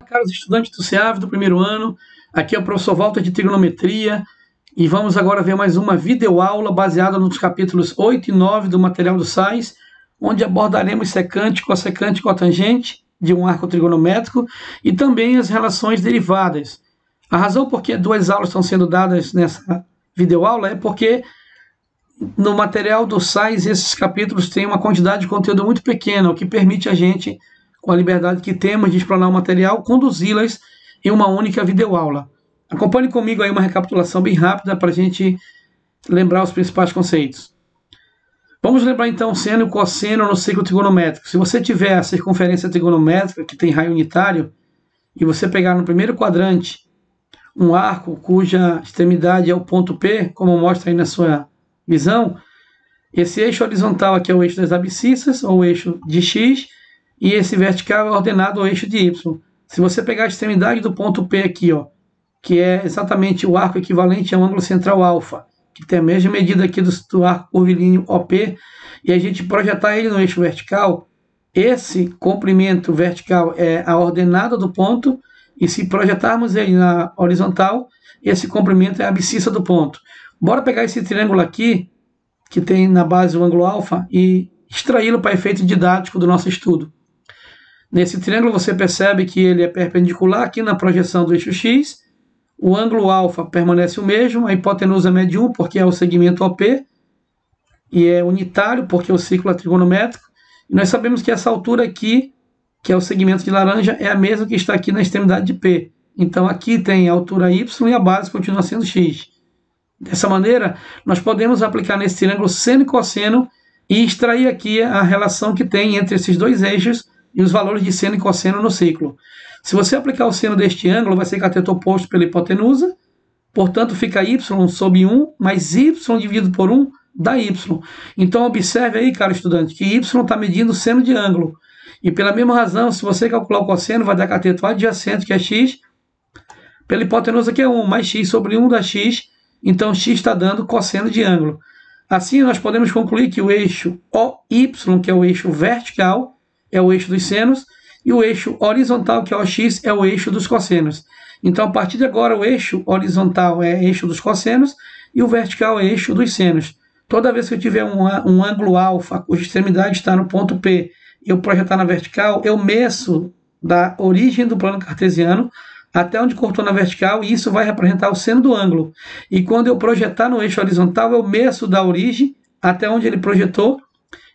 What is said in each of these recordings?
Caros estudantes do CEAV do primeiro ano, aqui é o professor Walter de Trigonometria e vamos agora ver mais uma videoaula baseada nos capítulos 8 e 9 do material do SAIS, onde abordaremos secante, cossecante e cotangente de um arco trigonométrico e também as relações derivadas. A razão por que duas aulas estão sendo dadas nessa videoaula é porque no material do SAIS esses capítulos têm uma quantidade de conteúdo muito pequena, o que permite a gente, com a liberdade que temos de explorar o material, conduzi-las em uma única videoaula. Acompanhe comigo aí uma recapitulação bem rápida para a gente lembrar os principais conceitos. Vamos lembrar então o seno e o cosseno no ciclo trigonométrico. Se você tiver a circunferência trigonométrica, que tem raio unitário, e você pegar no primeiro quadrante um arco cuja extremidade é o ponto P, como mostra aí na sua visão, esse eixo horizontal aqui é o eixo das abscissas, ou o eixo de X, e esse vertical é ordenado ao eixo de Y. Se você pegar a extremidade do ponto P aqui, ó, que é exatamente o arco equivalente ao ângulo central alfa, que tem a mesma medida aqui do arco curvilíneo OP, e a gente projetar ele no eixo vertical, esse comprimento vertical é a ordenada do ponto, e se projetarmos ele na horizontal, esse comprimento é a abscissa do ponto. Bora pegar esse triângulo aqui, que tem na base o ângulo alfa, e extraí-lo para efeito didático do nosso estudo. Nesse triângulo você percebe que ele é perpendicular aqui na projeção do eixo X, o ângulo alfa permanece o mesmo, a hipotenusa mede 1 porque é o segmento OP, e é unitário porque o ciclo é trigonométrico, e nós sabemos que essa altura aqui, que é o segmento de laranja, é a mesma que está aqui na extremidade de P. Então aqui tem a altura Y e a base continua sendo X. Dessa maneira, nós podemos aplicar nesse triângulo seno e cosseno e extrair aqui a relação que tem entre esses dois eixos e os valores de seno e cosseno no ciclo. Se você aplicar o seno deste ângulo, vai ser cateto oposto pela hipotenusa, portanto fica y sobre 1, mais y dividido por 1 dá y. Então observe aí, cara estudante, que y está medindo o seno de ângulo. E pela mesma razão, se você calcular o cosseno, vai dar cateto adjacente, que é x, pela hipotenusa, que é 1, mais x sobre 1 dá x, então x está dando cosseno de ângulo. Assim, nós podemos concluir que o eixo OY, que é o eixo vertical, é o eixo dos senos, e o eixo horizontal, que é o OX, é o eixo dos cossenos. Então, a partir de agora, o eixo horizontal é eixo dos cossenos e o vertical é eixo dos senos. Toda vez que eu tiver um ângulo alfa, cuja extremidade está no ponto P, e eu projetar na vertical, eu meço da origem do plano cartesiano até onde cortou na vertical, e isso vai representar o seno do ângulo. E quando eu projetar no eixo horizontal, eu meço da origem até onde ele projetou,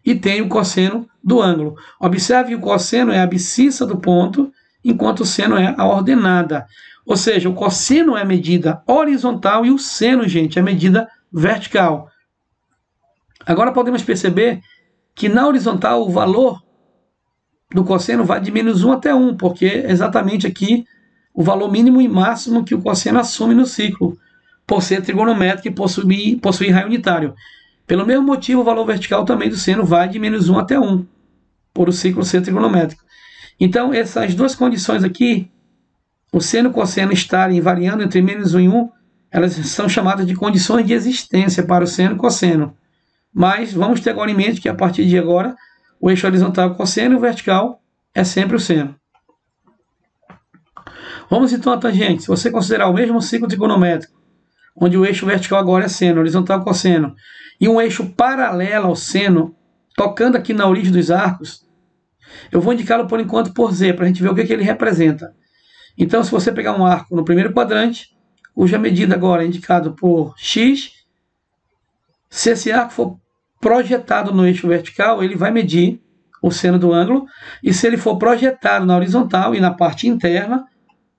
e tem o cosseno do ângulo. Observe que o cosseno é a abscissa do ponto, enquanto o seno é a ordenada. Ou seja, o cosseno é a medida horizontal e o seno, gente, é a medida vertical. Agora podemos perceber que na horizontal o valor do cosseno vai de -1 até 1, porque é exatamente aqui o valor mínimo e máximo que o cosseno assume no ciclo, por ser trigonométrico e possuir raio unitário. Pelo mesmo motivo, o valor vertical também do seno vai de -1 até 1, por o ciclo ser trigonométrico. Então, essas duas condições aqui, o seno e o cosseno estarem variando entre -1 e 1, elas são chamadas de condições de existência para o seno e o cosseno. Mas vamos ter agora em mente que, a partir de agora, o eixo horizontal é o cosseno e o vertical é sempre o seno. Vamos então à tangente. Se você considerar o mesmo ciclo trigonométrico, onde o eixo vertical agora é seno, horizontal é cosseno, e um eixo paralelo ao seno, tocando aqui na origem dos arcos, eu vou indicá-lo por enquanto por Z, para a gente ver o que ele representa. Então, se você pegar um arco no primeiro quadrante, cuja medida agora é indicada por X, se esse arco for projetado no eixo vertical, ele vai medir o seno do ângulo, e se ele for projetado na horizontal e na parte interna,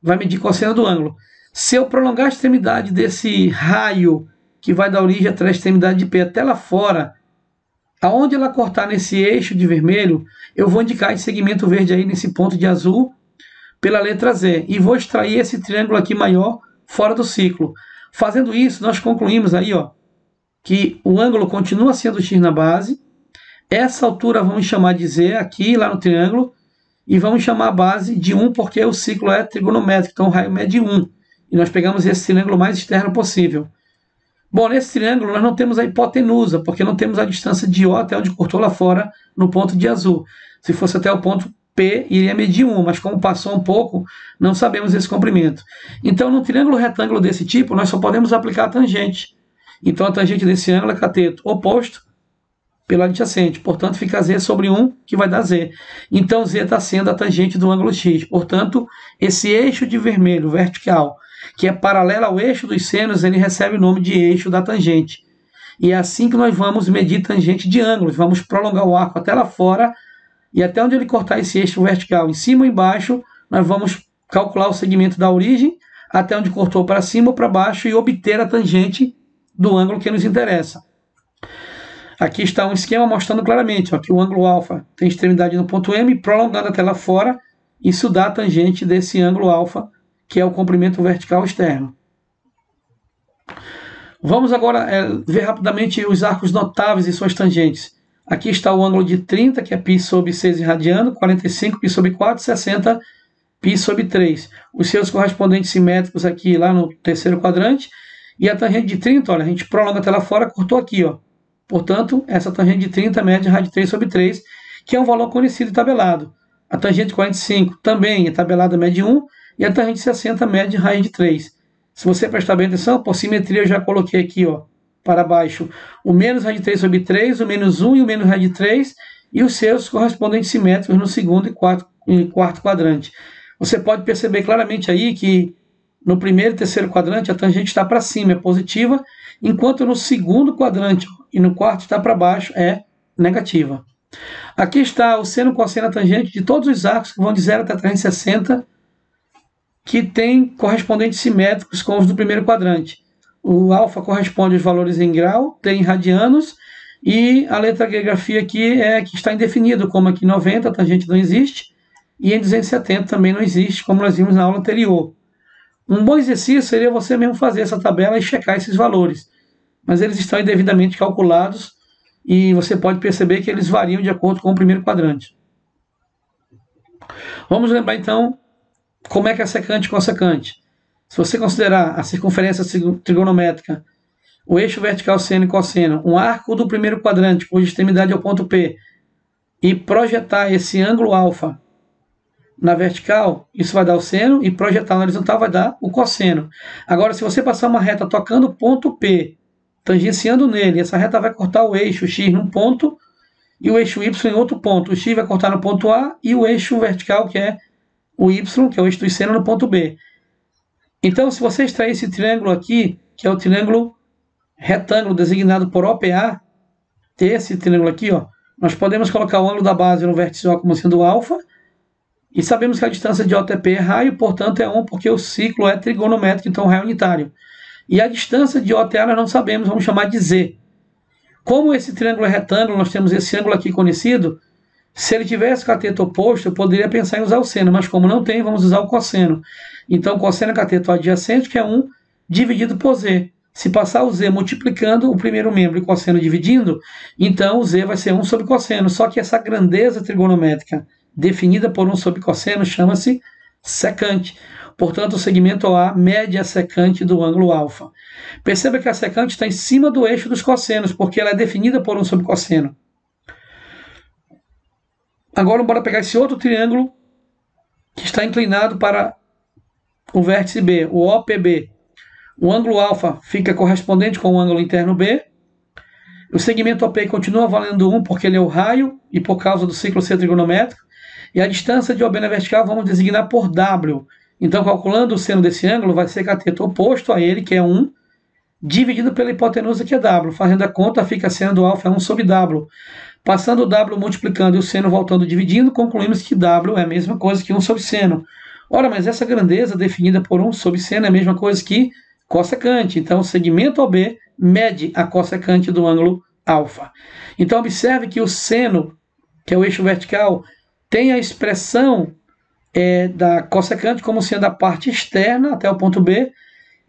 vai medir cosseno do ângulo. Se eu prolongar a extremidade desse raio, que vai da origem até a extremidade de P até lá fora, aonde ela cortar nesse eixo de vermelho, eu vou indicar esse segmento verde aí nesse ponto de azul pela letra Z. E vou extrair esse triângulo aqui maior fora do ciclo. Fazendo isso, nós concluímos aí, ó, que o ângulo continua sendo X na base. Essa altura vamos chamar de Z aqui, lá no triângulo. E vamos chamar a base de 1 porque o ciclo é trigonométrico, então o raio mede 1. E nós pegamos esse triângulo mais externo possível. Bom, nesse triângulo nós não temos a hipotenusa, porque não temos a distância de O até onde cortou lá fora, no ponto de azul. Se fosse até o ponto P iria medir 1, mas como passou um pouco, não sabemos esse comprimento. Então, num triângulo retângulo desse tipo, nós só podemos aplicar a tangente. Então, a tangente desse ângulo é cateto oposto pelo adjacente. Portanto, fica Z sobre 1, que vai dar Z. Então, Z está sendo a tangente do ângulo X. Portanto, esse eixo de vermelho vertical, que é paralelo ao eixo dos senos, ele recebe o nome de eixo da tangente. E é assim que nós vamos medir tangente de ângulos. Vamos prolongar o arco até lá fora, e até onde ele cortar esse eixo vertical, em cima ou embaixo, nós vamos calcular o segmento da origem, até onde cortou para cima ou para baixo, e obter a tangente do ângulo que nos interessa. Aqui está um esquema mostrando claramente que o ângulo alfa tem extremidade no ponto M, prolongando até lá fora, isso dá a tangente desse ângulo alfa, que é o comprimento vertical externo. Vamos agora ver rapidamente os arcos notáveis e suas tangentes. Aqui está o ângulo de 30, que é π sobre 6 irradiano, 45, π sobre 4, 60, π sobre 3. Os seus correspondentes simétricos aqui lá no terceiro quadrante. E a tangente de 30, olha, a gente prolonga até lá fora, cortou aqui, ó. Portanto, essa tangente de 30 mede raiz de 3 sobre 3, que é um valor conhecido e tabelado. A tangente de 45 também é tabelada, mede 1, e a tangente de 60 mede raiz de 3. Se você prestar bem atenção, por simetria eu já coloquei aqui, ó, para baixo, o menos raiz de 3 sobre 3, o menos 1 e o menos raiz de 3, e os seus correspondentes simétricos no segundo e quarto quadrante. Você pode perceber claramente aí que no primeiro e terceiro quadrante a tangente está para cima, é positiva, enquanto no segundo quadrante e no quarto está para baixo, é negativa. Aqui está o seno, cosseno, tangente de todos os arcos que vão de 0 até 360, que tem correspondentes simétricos com os do primeiro quadrante. O alfa corresponde aos valores em grau, T em radianos, e a letra G grafia aqui é que está indefinido, como aqui 90, a tangente não existe, e em 270 também não existe, como nós vimos na aula anterior. Um bom exercício seria você mesmo fazer essa tabela e checar esses valores, mas eles estão indevidamente calculados e você pode perceber que eles variam de acordo com o primeiro quadrante. Vamos lembrar então como é que é secante e cossecante. Se você considerar a circunferência trigonométrica, o eixo vertical seno e cosseno, um arco do primeiro quadrante cuja extremidade é o ponto P, e projetar esse ângulo alfa na vertical, isso vai dar o seno, e projetar na horizontal vai dar o cosseno. Agora, se você passar uma reta tocando o ponto P, tangenciando nele, essa reta vai cortar o eixo X num ponto e o eixo Y em outro ponto. O X vai cortar no ponto A e o eixo vertical, que é o Y, que é o eixo do seno, no ponto B. Então, se você extrair esse triângulo aqui, que é o triângulo retângulo designado por OPA, esse triângulo aqui, ó, nós podemos colocar o ângulo da base no vértice O como sendo alfa, e sabemos que a distância de OTP é raio, portanto é 1, porque o ciclo é trigonométrico, então raio unitário. E a distância de OTA nós não sabemos, vamos chamar de Z. Como esse triângulo é retângulo, nós temos esse ângulo aqui conhecido, se ele tivesse cateto oposto, eu poderia pensar em usar o seno, mas como não tem, vamos usar o cosseno. Então, cosseno é cateto adjacente, que é 1, dividido por Z. Se passar o Z multiplicando o primeiro membro e cosseno dividindo, então o Z vai ser 1 sobre cosseno. Só que essa grandeza trigonométrica definida por 1 sobre cosseno chama-se secante. Portanto, o segmento OA mede a secante do ângulo alfa. Perceba que a secante está em cima do eixo dos cossenos, porque ela é definida por 1 sobre cosseno. Agora, bora pegar esse outro triângulo que está inclinado para o vértice B, o OPB. O ângulo alfa fica correspondente com o ângulo interno B. O segmento OP continua valendo 1 porque ele é o raio e por causa do ciclo ser trigonométrico. E a distância de OB na vertical vamos designar por W. Então, calculando o seno desse ângulo, vai ser cateto oposto a ele, que é 1, dividido pela hipotenusa, que é W. Fazendo a conta, fica seno do alfa é 1 sobre W. Passando o W multiplicando e o seno voltando dividindo, concluímos que W é a mesma coisa que 1 sobre seno. Ora, mas essa grandeza definida por 1 sobre seno é a mesma coisa que cossecante. Então, o segmento OB mede a cossecante do ângulo alfa. Então, observe que o seno, que é o eixo vertical, tem a expressão da cossecante como sendo a parte externa até o ponto B,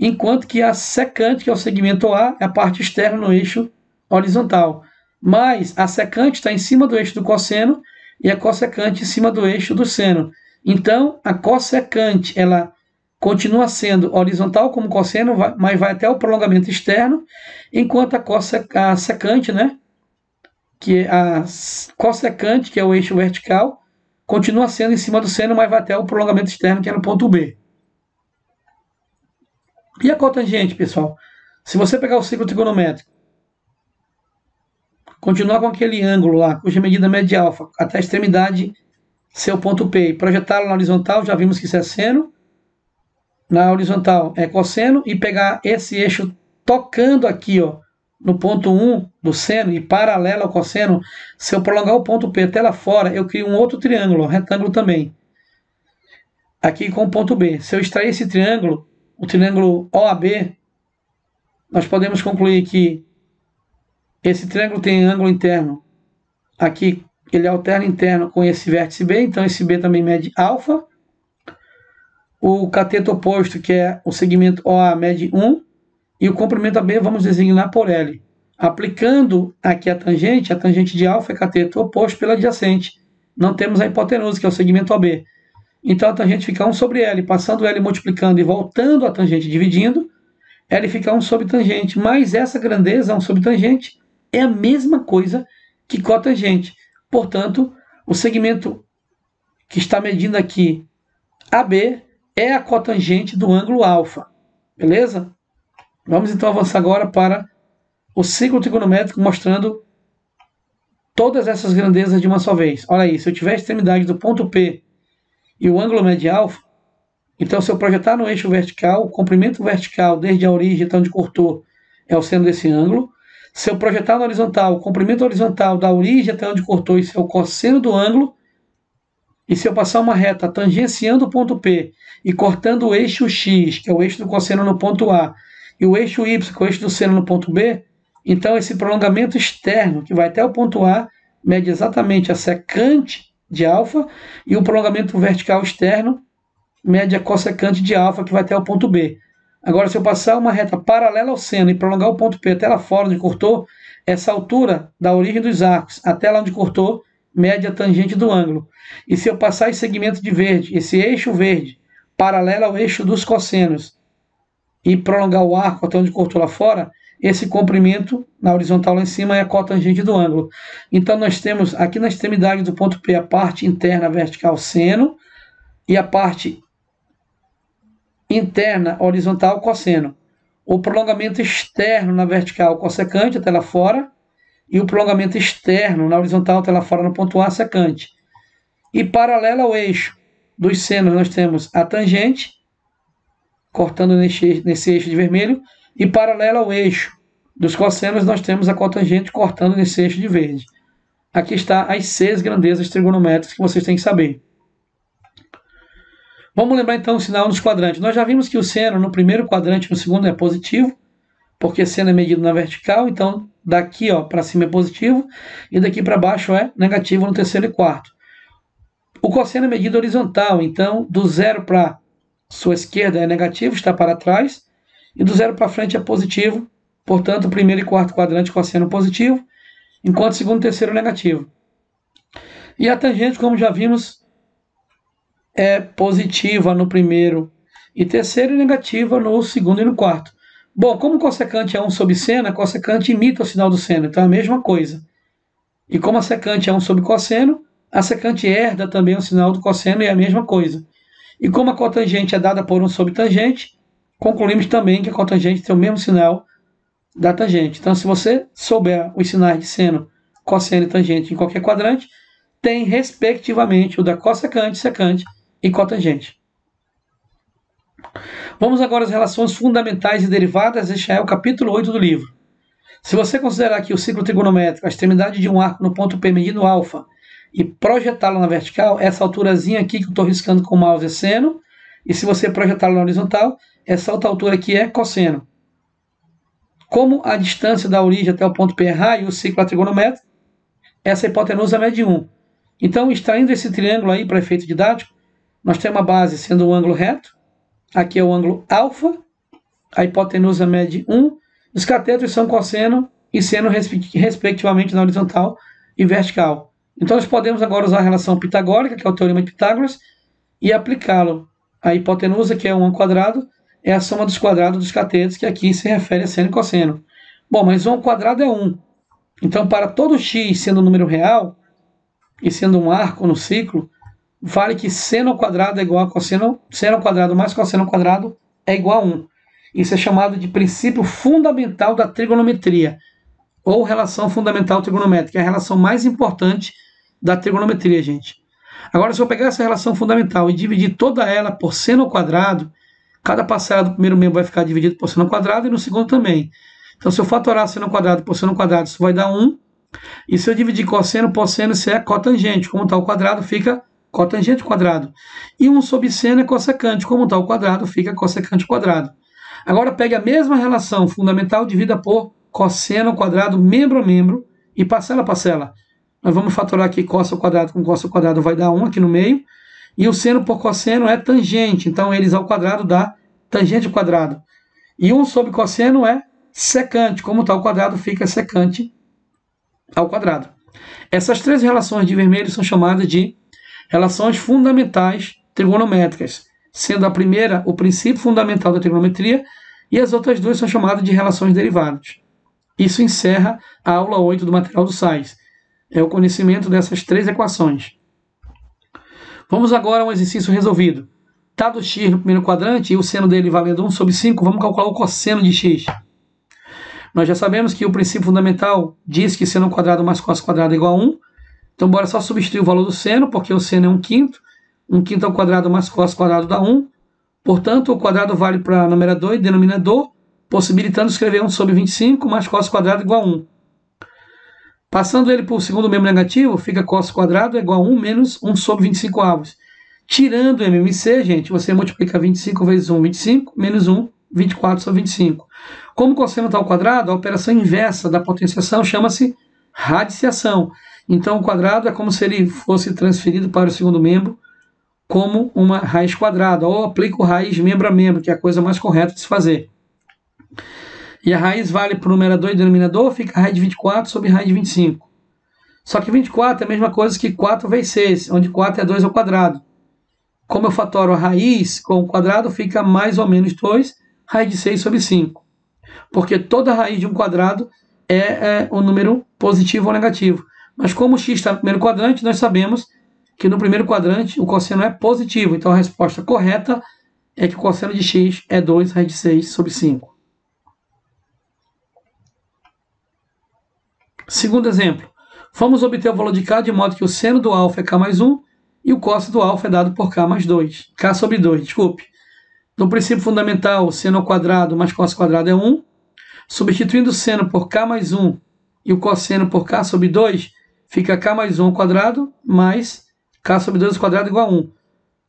enquanto que a secante, que é o segmento A, é a parte externa no eixo horizontal. Mas a secante está em cima do eixo do cosseno e a cossecante em cima do eixo do seno. Então, a cossecante, ela continua sendo horizontal como cosseno, mas vai até o prolongamento externo, enquanto a secante, né, que é a cossecante, que é o eixo vertical, continua sendo em cima do seno, mas vai até o prolongamento externo, que é no ponto B. E a cotangente, pessoal? Se você pegar o ciclo trigonométrico, continuar com aquele ângulo lá, cuja medida mede alfa, até a extremidade ser o ponto P, e projetá-lo na horizontal, já vimos que isso é seno, na horizontal é cosseno, e pegar esse eixo tocando aqui, ó, no ponto 1 do seno e paralelo ao cosseno, se eu prolongar o ponto P até lá fora, eu crio um outro triângulo, ó, retângulo também, aqui com o ponto B. Se eu extrair esse triângulo, o triângulo OAB, nós podemos concluir que esse triângulo tem ângulo interno, aqui ele alterna interno com esse vértice B, então esse B também mede alfa. O cateto oposto, que é o segmento OA, mede 1, e o comprimento AB vamos designar por L. Aplicando aqui a tangente de alfa é cateto oposto pela adjacente. Não temos a hipotenusa, que é o segmento AB. Então a tangente fica 1 sobre L, passando L multiplicando e voltando a tangente dividindo, L fica 1 sobre tangente, mas essa grandeza, 1 sobre tangente, é a mesma coisa que cotangente. Portanto, o segmento que está medindo aqui, AB, é a cotangente do ângulo alfa. Beleza? Vamos então avançar agora para o ciclo trigonométrico, mostrando todas essas grandezas de uma só vez. Olha aí, se eu tiver a extremidade do ponto P e o ângulo mede alfa, então se eu projetar no eixo vertical, o comprimento vertical desde a origem até onde cortou é o seno desse ângulo. Se eu projetar na horizontal, o comprimento horizontal da origem até onde cortou, isso é o cosseno do ângulo. E se eu passar uma reta tangenciando o ponto P e cortando o eixo X, que é o eixo do cosseno no ponto A, e o eixo Y, que é o eixo do seno no ponto B, então esse prolongamento externo, que vai até o ponto A, mede exatamente a secante de alfa, e o prolongamento vertical externo mede a cossecante de alfa, que vai até o ponto B. Agora, se eu passar uma reta paralela ao seno e prolongar o ponto P até lá fora onde cortou, essa altura da origem dos arcos até lá onde cortou, mede a tangente do ângulo. E se eu passar esse segmento de verde, esse eixo verde, paralelo ao eixo dos cossenos, e prolongar o arco até onde cortou lá fora, esse comprimento na horizontal lá em cima é a cotangente do ângulo. Então, nós temos aqui na extremidade do ponto P a parte interna vertical seno e a parte interna horizontal cosseno. O prolongamento externo na vertical cossecante até lá fora e o prolongamento externo na horizontal até lá fora no ponto A secante. E paralelo ao eixo dos senos nós temos a tangente cortando nesse eixo de vermelho, e paralelo ao eixo dos cossenos nós temos a cotangente cortando nesse eixo de verde. Aqui está as 6 grandezas trigonométricas que vocês têm que saber. Vamos lembrar então o sinal nos quadrantes. Nós já vimos que o seno no primeiro quadrante e no segundo é positivo, porque seno é medido na vertical, então daqui para cima é positivo, e daqui para baixo é negativo no terceiro e quarto. O cosseno é medido horizontal, então do 0 para sua esquerda é negativo, está para trás, e do 0 para frente é positivo, portanto, primeiro e quarto quadrante cosseno positivo, enquanto segundo e terceiro negativo. E a tangente, como já vimos, é positiva no primeiro e terceiro e negativa no segundo e no quarto. Bom, como cossecante é 1 sobre seno, a cossecante imita o sinal do seno, então é a mesma coisa. E como a secante é 1 sobre cosseno, a secante herda também o sinal do cosseno e é a mesma coisa. E como a cotangente é dada por 1 sobre tangente, concluímos também que a cotangente tem o mesmo sinal da tangente. Então, se você souber os sinais de seno, cosseno e tangente em qualquer quadrante, tem, respectivamente, o da cossecante, secante e cotangente. Vamos agora às relações fundamentais e derivadas. Este é o capítulo 8 do livro. Se você considerar aqui o ciclo trigonométrico, a extremidade de um arco no ponto P medindo alfa, e projetá-lo na vertical, essa alturazinha aqui que eu estou riscando com o mouse é seno, e se você projetá-lo na horizontal, essa outra altura aqui é cosseno. Como a distância da origem até o ponto P é raio, o ciclo é trigonométrico, essa hipotenusa mede 1. Então, extraindo esse triângulo aí para efeito didático, nós temos a base sendo o ângulo reto, aqui é o ângulo alfa, a hipotenusa mede 1, os catetos são cosseno e seno, respectivamente, na horizontal e vertical. Então, nós podemos agora usar a relação pitagórica, que é o teorema de Pitágoras, e aplicá-lo. A hipotenusa, que é 1 ao quadrado, é a soma dos quadrados dos catetos, que aqui se refere a seno e cosseno. Bom, mas 1 ao quadrado é 1. Então, para todo x sendo um número real, e sendo um arco no ciclo, vale que seno ao quadrado é igual a cosseno, seno ao quadrado mais cosseno ao quadrado é igual a 1. Isso é chamado de princípio fundamental da trigonometria, ou relação fundamental trigonométrica, é a relação mais importante da trigonometria, gente. Agora, se eu pegar essa relação fundamental e dividir toda ela por seno ao quadrado, cada parcela do primeiro membro vai ficar dividida por seno ao quadrado e no segundo também. Então, se eu fatorar seno ao quadrado por seno ao quadrado, isso vai dar 1. E se eu dividir cosseno por seno, isso é cotangente. Como está o quadrado, fica cotangente quadrado. E 1 sobre seno é cossecante. Como está o quadrado, fica cossecante quadrado. Agora, pegue a mesma relação fundamental, divida por cosseno ao quadrado, membro a membro, e parcela a parcela. Nós vamos fatorar aqui cos ao quadrado com cos ao quadrado, vai dar 1 aqui no meio. E o seno por cosseno é tangente, então eles ao quadrado dá tangente ao quadrado. E 1 sobre cosseno é secante, como está o quadrado, fica secante ao quadrado. Essas três relações de vermelho são chamadas de relações fundamentais trigonométricas, sendo a primeira o princípio fundamental da trigonometria e as outras duas são chamadas de relações derivadas. Isso encerra a aula 8 do material do SAIS. É o conhecimento dessas três equações. Vamos agora a um exercício resolvido. Dado x no primeiro quadrante e o seno dele valendo 1 sobre 5, vamos calcular o cosseno de x. Nós já sabemos que o princípio fundamental diz que seno ao quadrado mais cos ao quadrado é igual a 1. Então, bora só substituir o valor do seno, porque o seno é 1/5. 1/5 ao quadrado mais cos ao quadrado dá 1. Portanto, o quadrado vale para numerador e denominador, possibilitando escrever 1 sobre 25 mais cos ao quadrado igual a 1. Passando ele para o segundo membro negativo, fica cos ao quadrado é igual a 1 menos 1 sobre 25 avos. Tirando o MMC, gente, você multiplica 25 vezes 1, 25, menos 1, 24 sobre 25. Como o cosseno está ao quadrado, a operação inversa da potenciação chama-se radiciação. Então, o quadrado é como se ele fosse transferido para o segundo membro como uma raiz quadrada, ou aplico raiz membro a membro, que é a coisa mais correta de se fazer. E a raiz vale para o numerador e denominador, fica a raiz de 24 sobre raiz de 25. Só que 24 é a mesma coisa que 4 vezes 6, onde 4 é 2 ao quadrado. Como eu fatoro a raiz com o quadrado, fica mais ou menos 2, raiz de 6 sobre 5. Porque toda raiz de um quadrado é um número positivo ou negativo. Mas como o x está no primeiro quadrante, nós sabemos que no primeiro quadrante o cosseno é positivo. Então a resposta correta é que o cosseno de x é 2 raiz de 6 sobre 5. Segundo exemplo, vamos obter o valor de k de modo que o seno do alfa é k mais 1 e o cosseno do alfa é dado por k mais 2. K sobre 2, desculpe. No princípio fundamental, o seno ao quadrado mais cos ao quadrado é 1. Substituindo o seno por k mais 1 e o cosseno por k sobre 2, fica k mais 1 ao quadrado mais k sobre 2 ao quadrado igual a 1.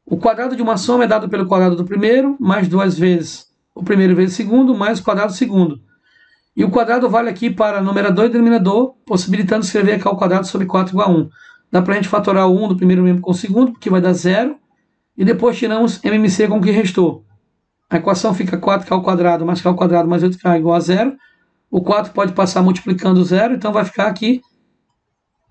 O quadrado de uma soma é dado pelo quadrado do primeiro, mais 2 vezes o primeiro vezes o segundo, mais o quadrado do segundo. E o quadrado vale aqui para numerador e denominador, possibilitando escrever k ao quadrado sobre 4 igual a 1. Dá para a gente fatorar o 1 do primeiro membro com o segundo, porque vai dar 0. E depois tiramos MMC com o que restou. A equação fica 4k ao quadrado mais k ao quadrado mais 8k igual a 0. O 4 pode passar multiplicando 0, então vai ficar aqui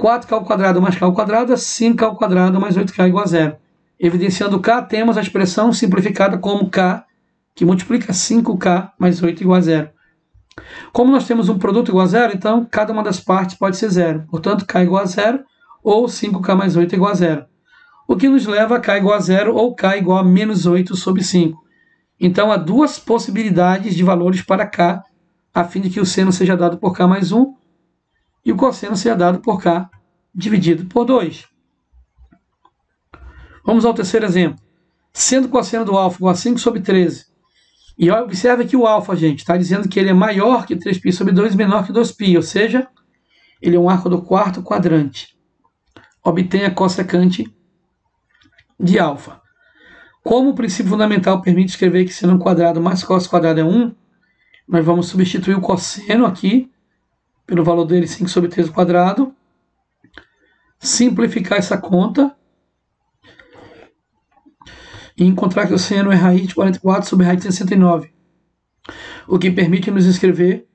4k ao quadrado mais k ao quadrado é 5k ao quadrado mais 8k igual a 0. Evidenciando k, temos a expressão simplificada como k, que multiplica 5k mais 8 igual a 0. Como nós temos um produto igual a 0, então cada uma das partes pode ser 0. Portanto, k igual a 0 ou 5k mais 8 igual a 0. O que nos leva a k igual a 0 ou k igual a menos 8 sobre 5. Então, há duas possibilidades de valores para k, a fim de que o seno seja dado por k mais 1 e o cosseno seja dado por k dividido por 2. Vamos ao terceiro exemplo. Sendo o cosseno do alfa igual a 5 sobre 13. E observe que o alfa, gente, está dizendo que ele é maior que 3π sobre 2 e menor que 2π, ou seja, ele é um arco do quarto quadrante. Obtenha a cossecante de alfa. Como o princípio fundamental permite escrever que seno quadrado mais cos quadrado é 1, nós vamos substituir o cosseno aqui, pelo valor dele 5 sobre 3 ao quadrado, simplificar essa conta, e encontrar que o seno é raiz de 44 sobre raiz de 69, o que permite nos escrever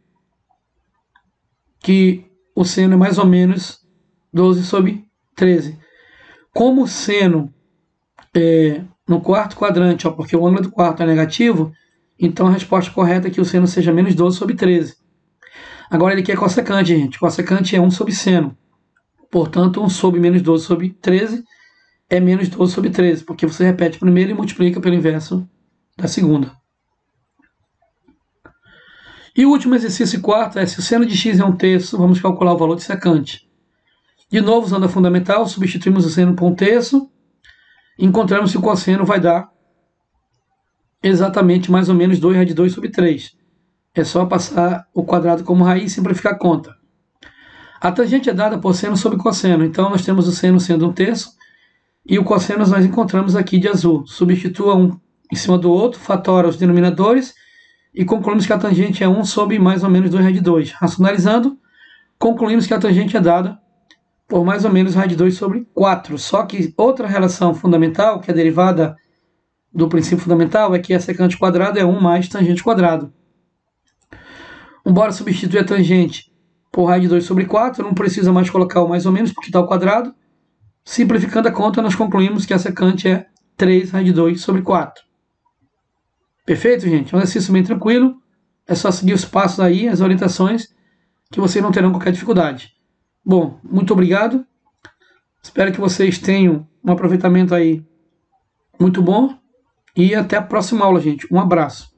que o seno é mais ou menos 12 sobre 13. Como o seno no quarto quadrante, porque o ângulo do quarto é negativo, então a resposta correta é que o seno seja menos 12 sobre 13. Agora ele quer cossecante, gente. Cossecante é 1 sobre seno. Portanto, 1 sobre menos 12 sobre 13 é menos 12 sobre 13, porque você repete a primeira e multiplica pelo inverso da segunda. E o último exercício quarto é, se o seno de x é 1/3, vamos calcular o valor de secante. De novo, usando a fundamental, substituímos o seno por 1/3, encontramos que o cosseno vai dar exatamente mais ou menos 2 raiz de 2 sobre 3. É só passar o quadrado como raiz e simplificar a conta. A tangente é dada por seno sobre cosseno, então nós temos o seno sendo 1/3 e o cosseno nós encontramos aqui de azul. Substitua um em cima do outro, fatora os denominadores e concluímos que a tangente é 1 sobre mais ou menos 2 raiz de 2. Racionalizando, concluímos que a tangente é dada por mais ou menos raiz de 2 sobre 4. Só que outra relação fundamental, que é derivada do princípio fundamental, é que a secante quadrado é 1 mais tangente quadrado. Embora substituir a tangente por raiz de 2 sobre 4, não precisa mais colocar o mais ou menos, porque está ao quadrado. Simplificando a conta, nós concluímos que a secante é 3 raiz de 2 sobre 4. Perfeito, gente? É um exercício bem tranquilo. É só seguir os passos aí, as orientações, que vocês não terão qualquer dificuldade. Bom, muito obrigado. Espero que vocês tenham um aproveitamento aí muito bom. E até a próxima aula, gente. Um abraço.